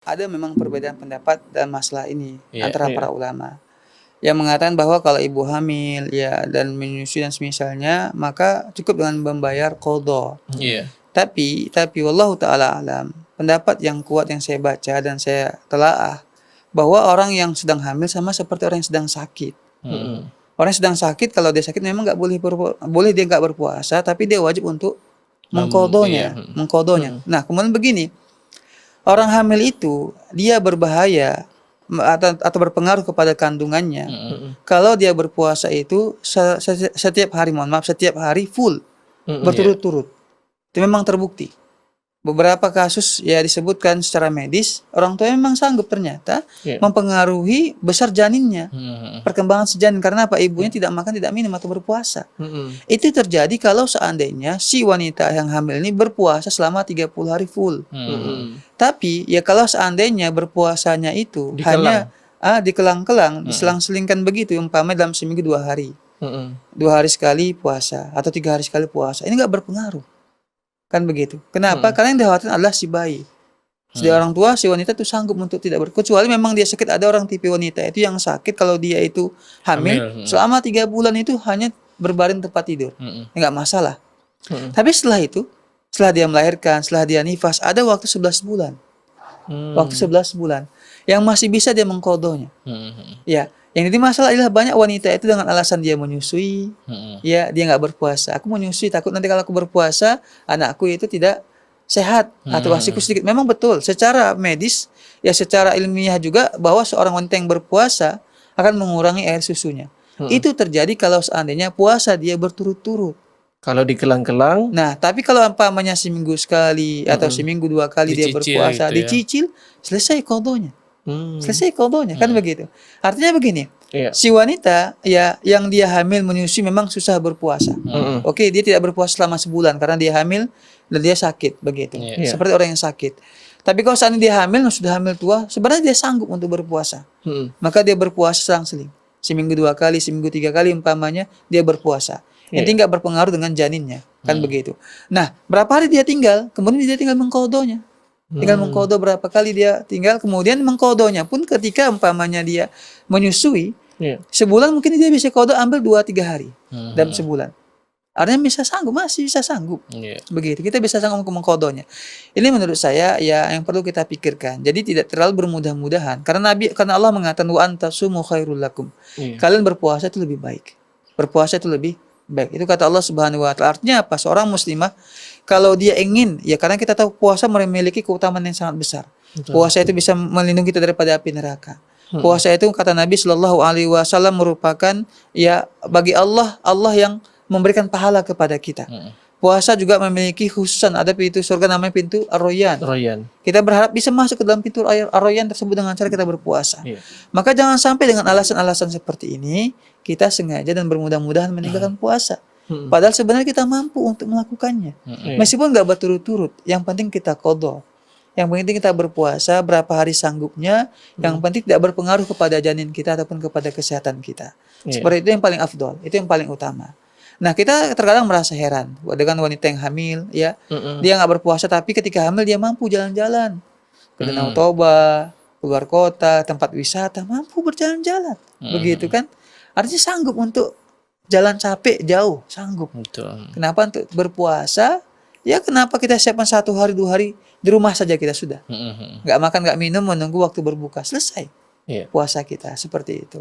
Ada memang perbedaan pendapat dalam masalah ini antara Iya. para ulama, yang mengatakan bahwa kalau ibu hamil ya dan menyusui dan semisalnya, maka cukup dengan membayar qadha. Iya. Tapi wallahu ta'ala a'lam, pendapat yang kuat yang saya baca dan saya telaah, bahwa orang yang sedang hamil sama seperti orang yang sedang sakit. Orang yang sedang sakit, kalau dia sakit memang boleh dia nggak berpuasa, tapi dia wajib untuk mengqadhanya. Nah, kemudian begini, orang hamil itu dia berbahaya atau berpengaruh kepada kandungannya kalau dia berpuasa itu setiap hari full berturut-turut. Itu memang terbukti. Beberapa kasus ya disebutkan secara medis, orang tua memang sanggup ternyata mempengaruhi besar janinnya, perkembangan si janin, karena apa? Ibunya tidak makan, tidak minum atau berpuasa. Itu terjadi kalau seandainya si wanita yang hamil ini berpuasa selama 30 hari full. Tapi ya kalau seandainya berpuasanya itu hanya dikelang-kelang, diselang-selingkan begitu, umpamanya dalam seminggu 2 hari. 2 hari sekali puasa atau 3 hari sekali puasa, ini nggak berpengaruh. Kan begitu. Kenapa? Karena yang dikhawatirkan adalah si bayi. Si orang tua, si wanita itu sanggup untuk tidak kecuali memang dia sakit. Ada orang tipe wanita itu yang sakit kalau dia itu hamil selama 3 bulan itu hanya berbaring tempat tidur. Enggak masalah. Tapi setelah itu, setelah dia melahirkan, setelah dia nifas, ada waktu 11 bulan. Waktu 11 bulan yang masih bisa dia mengqadhanya. Ya, yang jadi masalah adalah banyak wanita itu dengan alasan dia menyusui, ya dia nggak berpuasa. Aku menyusui, takut nanti kalau aku berpuasa anakku itu tidak sehat atau asiku sedikit. Memang betul, secara medis, ya secara ilmiah juga bahwa seorang wanita yang berpuasa akan mengurangi air susunya. Itu terjadi kalau seandainya puasa dia berturut-turut. Kalau dikelang-kelang. Nah, tapi kalau umpamanya seminggu sekali atau seminggu 2 kali dia berpuasa, gitu dicicil, selesai qadhanya. Selesai qadhanya, kan begitu. Artinya begini, si wanita ya yang dia hamil menyusui memang susah berpuasa. Oke, dia tidak berpuasa selama sebulan karena dia hamil dan dia sakit begitu. Seperti orang yang sakit. Tapi kalau seandainya dia hamil, sudah hamil tua, sebenarnya dia sanggup untuk berpuasa. Maka dia berpuasa selang-seling. Seminggu 2 kali, seminggu 3 kali umpamanya dia berpuasa. Yang nggak berpengaruh dengan janinnya, kan begitu. Nah, berapa hari dia tinggal, kemudian dia tinggal mengqadhanya. Tinggal mengqadha berapa kali dia tinggal, kemudian mengqadhanya pun ketika umpamanya dia menyusui, sebulan mungkin dia bisa qadha ambil 2-3 hari dalam sebulan. Artinya bisa sanggup, masih bisa sanggup. Begitu, kita bisa sanggup mengqadhanya. Ini menurut saya ya yang perlu kita pikirkan. Jadi tidak terlalu bermudah-mudahan, karena Allah mengatakan wa antasumu khairul lakum. Kalian berpuasa itu lebih baik. Berpuasa itu lebih baik. Itu kata Allah Subhanahu wa taala. Artinya apa? Seorang muslimah kalau dia ingin, ya karena kita tahu puasa memiliki keutamaan yang sangat besar. Puasa itu bisa melindungi kita daripada api neraka. Puasa itu kata Nabi Shallallahu alaihi wasallam merupakan ya bagi Allah yang memberikan pahala kepada kita. Puasa juga memiliki khususan, ada pintu surga namanya pintu Ar-Rayyan. Kita berharap bisa masuk ke dalam pintu Ar-Rayyan tersebut dengan cara kita berpuasa. Maka jangan sampai dengan alasan-alasan seperti ini kita sengaja dan bermudah-mudahan meninggalkan puasa. Padahal sebenarnya kita mampu untuk melakukannya. Meskipun nggak berturut-turut, yang penting kita qadha. Yang penting kita berpuasa berapa hari sanggupnya, yang penting tidak berpengaruh kepada janin kita ataupun kepada kesehatan kita. Seperti itu yang paling afdol, itu yang paling utama. Nah, kita terkadang merasa heran dengan wanita yang hamil, ya, dia nggak berpuasa tapi ketika hamil dia mampu jalan-jalan ke Danau Toba, keluar kota, tempat wisata, mampu berjalan-jalan, begitu kan? Artinya sanggup untuk jalan capek jauh, sanggup. Kenapa untuk berpuasa? Ya kenapa kita siapkan 1 hari 2 hari di rumah saja kita sudah, nggak makan nggak minum menunggu waktu berbuka, selesai puasa kita seperti itu.